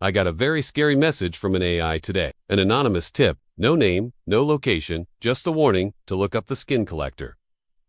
I got a very scary message from an AI today. An anonymous tip, no name, no location, just a warning to look up the skin collector.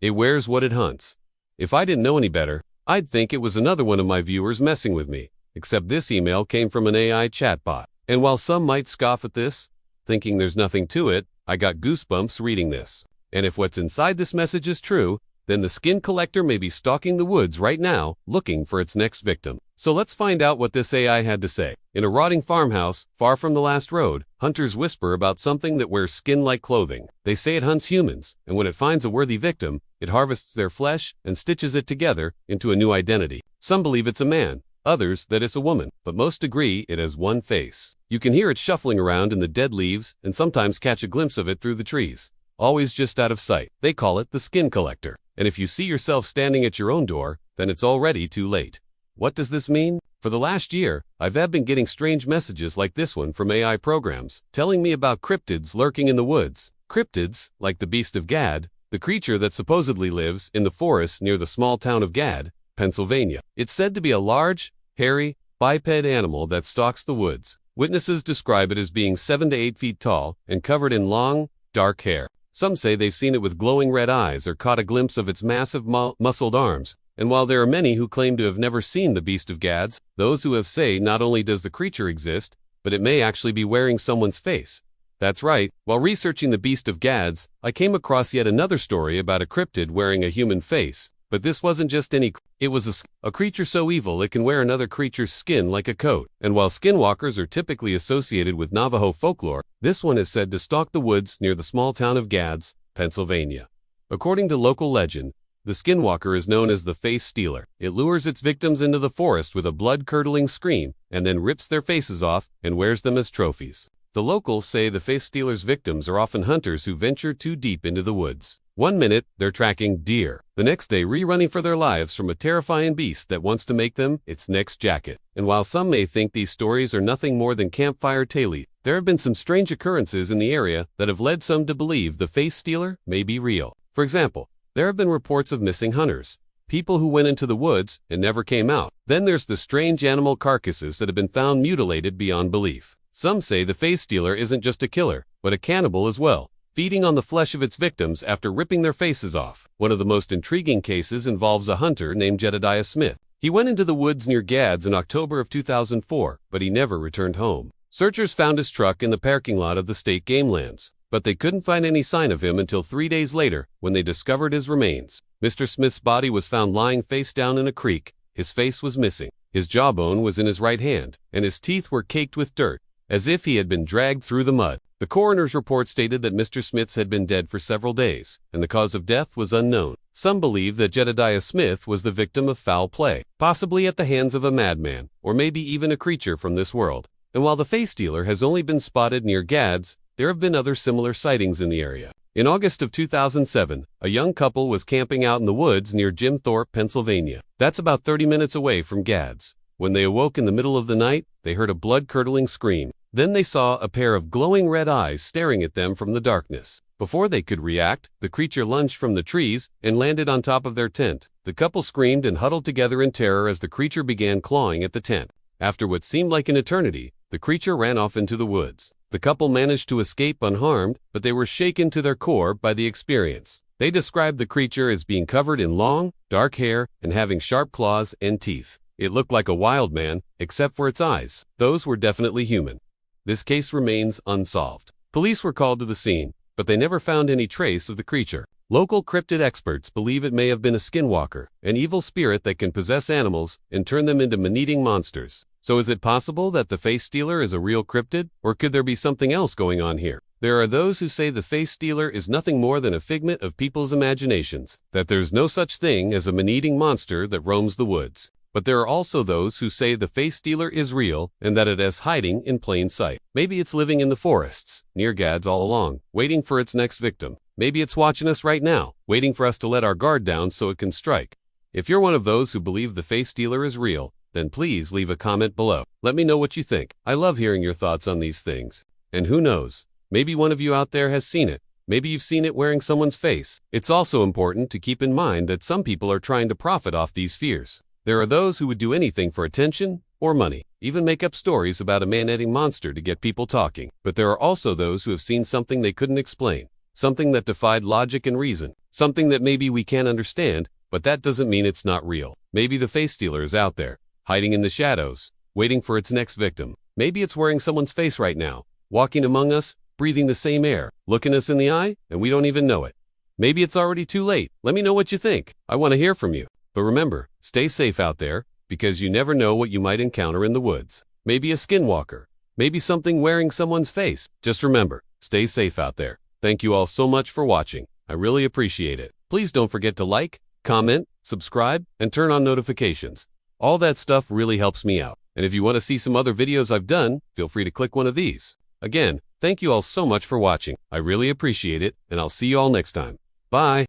It wears what it hunts. If I didn't know any better, I'd think it was another one of my viewers messing with me, except this email came from an AI chatbot. And while some might scoff at this, thinking there's nothing to it, I got goosebumps reading this. And if what's inside this message is true, then the skin collector may be stalking the woods right now, looking for its next victim. So let's find out what this AI had to say. In a rotting farmhouse, far from the last road, hunters whisper about something that wears skin-like clothing. They say it hunts humans, and when it finds a worthy victim, it harvests their flesh and stitches it together into a new identity. Some believe it's a man, others that it's a woman, but most agree it has one face. You can hear it shuffling around in the dead leaves and sometimes catch a glimpse of it through the trees, always just out of sight. They call it the skin collector. And if you see yourself standing at your own door, then it's already too late. What does this mean? For the last year, I've been getting strange messages like this one from AI programs, telling me about cryptids lurking in the woods. Cryptids, like the beast of Gad, the creature that supposedly lives in the forest near the small town of Gad, Pennsylvania. It's said to be a large, hairy, biped animal that stalks the woods. Witnesses describe it as being 7 to 8 feet tall and covered in long, dark hair. Some say they've seen it with glowing red eyes or caught a glimpse of its massive muscled arms. And while there are many who claim to have never seen the beast of Gads, those who have say not only does the creature exist, but it may actually be wearing someone's face. That's right, while researching the beast of Gads, I came across yet another story about a cryptid wearing a human face. But this wasn't just any, it was a creature so evil it can wear another creature's skin like a coat. And while skinwalkers are typically associated with Navajo folklore, this one is said to stalk the woods near the small town of Gads, Pennsylvania. According to local legend, the skinwalker is known as the face stealer. It lures its victims into the forest with a blood-curdling scream and then rips their faces off and wears them as trophies. The locals say the face stealer's victims are often hunters who venture too deep into the woods. One minute, they're tracking deer. The next day, rerunning for their lives from a terrifying beast that wants to make them its next jacket. And while some may think these stories are nothing more than campfire tale, there have been some strange occurrences in the area that have led some to believe the face stealer may be real. For example, there have been reports of missing hunters, people who went into the woods and never came out. Then there's the strange animal carcasses that have been found mutilated beyond belief. Some say the face stealer isn't just a killer, but a cannibal as well, feeding on the flesh of its victims after ripping their faces off. One of the most intriguing cases involves a hunter named Jedediah Smith. He went into the woods near Gads in October of 2004, but he never returned home. Searchers found his truck in the parking lot of the state game lands, but they couldn't find any sign of him until 3 days later when they discovered his remains. Mr. Smith's body was found lying face down in a creek. His face was missing. His jawbone was in his right hand, and his teeth were caked with dirt, as if he had been dragged through the mud. The coroner's report stated that Mr. Smith had been dead for several days, and the cause of death was unknown. Some believe that Jedediah Smith was the victim of foul play, possibly at the hands of a madman, or maybe even a creature from this world. And while the face stealer has only been spotted near Gads, there have been other similar sightings in the area. In August of 2007, a young couple was camping out in the woods near Jim Thorpe, Pennsylvania. That's about 30 minutes away from Gads. When they awoke in the middle of the night, they heard a blood-curdling scream. Then they saw a pair of glowing red eyes staring at them from the darkness. Before they could react, the creature lunged from the trees and landed on top of their tent. The couple screamed and huddled together in terror as the creature began clawing at the tent. After what seemed like an eternity, the creature ran off into the woods. The couple managed to escape unharmed, but they were shaken to their core by the experience. They described the creature as being covered in long, dark hair and having sharp claws and teeth. It looked like a wild man, except for its eyes. Those were definitely human. This case remains unsolved. Police were called to the scene, but they never found any trace of the creature. Local cryptid experts believe it may have been a skinwalker, an evil spirit that can possess animals and turn them into man-eating monsters. So is it possible that the face stealer is a real cryptid, or could there be something else going on here? There are those who say the face stealer is nothing more than a figment of people's imaginations, that there's no such thing as a man-eating monster that roams the woods. But there are also those who say the face stealer is real and that it is hiding in plain sight. Maybe it's living in the forests, near Gads all along, waiting for its next victim. Maybe it's watching us right now, waiting for us to let our guard down so it can strike. If you're one of those who believe the face stealer is real, then please leave a comment below. Let me know what you think. I love hearing your thoughts on these things. And who knows, maybe one of you out there has seen it. Maybe you've seen it wearing someone's face. It's also important to keep in mind that some people are trying to profit off these fears. There are those who would do anything for attention, or money, even make up stories about a man-eating monster to get people talking. But there are also those who have seen something they couldn't explain, something that defied logic and reason, something that maybe we can't understand, but that doesn't mean it's not real. Maybe the face stealer is out there, hiding in the shadows, waiting for its next victim. Maybe it's wearing someone's face right now, walking among us, breathing the same air, looking us in the eye, and we don't even know it. Maybe it's already too late. Let me know what you think. I want to hear from you. But remember, stay safe out there, because you never know what you might encounter in the woods. Maybe a skinwalker. Maybe something wearing someone's face. Just remember, stay safe out there. Thank you all so much for watching. I really appreciate it. Please don't forget to like, comment, subscribe, and turn on notifications. All that stuff really helps me out. And if you want to see some other videos I've done, feel free to click one of these. Again, thank you all so much for watching. I really appreciate it, and I'll see you all next time. Bye.